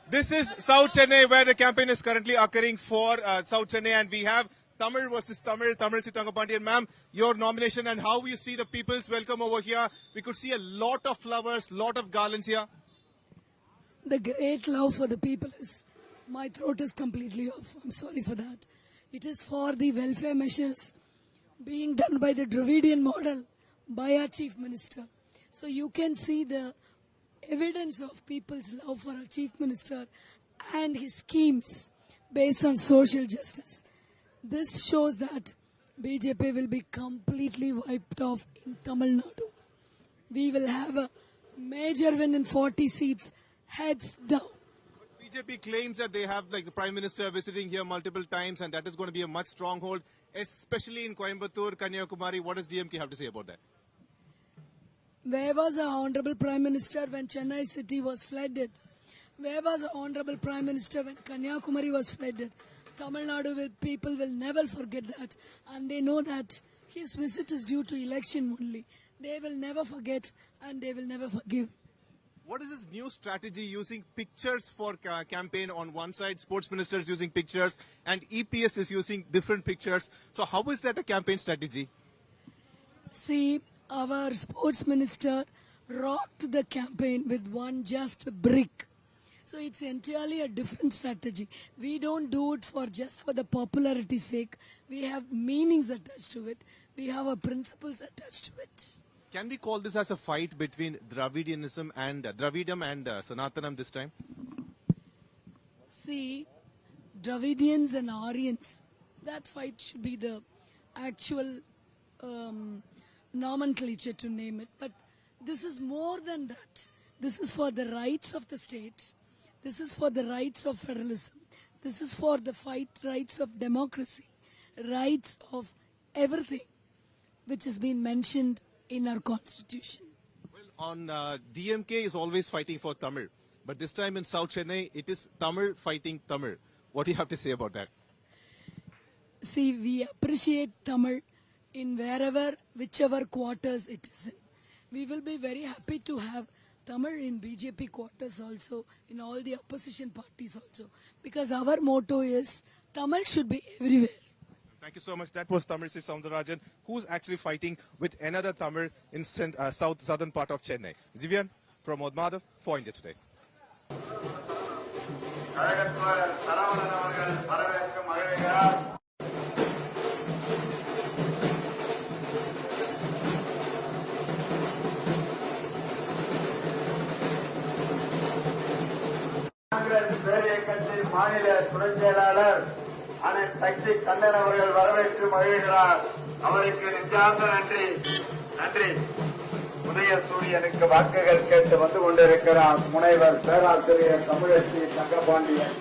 This is South Chennai, where the campaign is currently occurring for South Chennai, and we have Tamil versus Tamil Sithangapandian. Ma'am, your nomination and how you see the people's welcome over here. We could see a lot of flowers, lot of garlands here. The great love for the people is, my throat is completely off. I'm sorry for that. It is for the welfare measures being done by the Dravidian model by our Chief Minister. So you can see the evidence of people's love for our Chief Minister and his schemes based on social justice. This shows that BJP will be completely wiped off in Tamil Nadu. We will have a major win in 40 seats, heads down. BJP claims that they have the Prime Minister visiting here multiple times, and that is going to be a much stronghold, especially in Coimbatore, Kanyakumari. What does DMK have to say about that? Where was our Honorable Prime Minister when Chennai city was flooded? Where was our Honorable Prime Minister when Kanyakumari was flooded? Tamil Nadu people will never forget that, and they know that his visit is due to election only. They will never forget and they will never forgive. What is this new strategy using pictures for campaign on one side, sports minister is using pictures and EPS is using different pictures. So how is that a campaign strategy? See, our sports minister rocked the campaign with one just brick. So it's entirely a different strategy. We don't do it just for the popularity's sake. We have meanings attached to it. We have our principles attached to it. Can we call this as a fight between Dravidianism and Dravidam and Sanatanam this time? See, Dravidians and Aryans, that fight should be the actual nomenclature to name it. But this is more than that. This is for the rights of the state. This is for the rights of federalism. This is for the rights of democracy, rights of everything which has been mentioned in our constitution. Well, on DMK is always fighting for Tamil, but this time in South Chennai, it is Tamil fighting Tamil. What do you have to say about that? See, we appreciate Tamil in whichever quarters it is in. We will be very happy to have Tamil in BJP quarters also, in all the opposition parties also, because our motto is Tamil should be everywhere. Thank you so much. That was Tamilsayi Soundararajan, who's actually fighting with another Tamil in southern part of Chennai. Divyan, Pramod Madhav for India Today. மாநில துணை செயலாளர் அனைத்து சக்தி கண்ணன் அவர்கள் வரவேற்று மகிழ்கிறார். அவருக்கு நெஞ்சார்ந்த நன்றி. உதயசூரியனுக்கு வாக்குகள் கேட்டு வந்து கொண்டிருக்கிறார் முனைவர் பேராசிரியர் தமிழச்சி தங்கபாண்டியன்.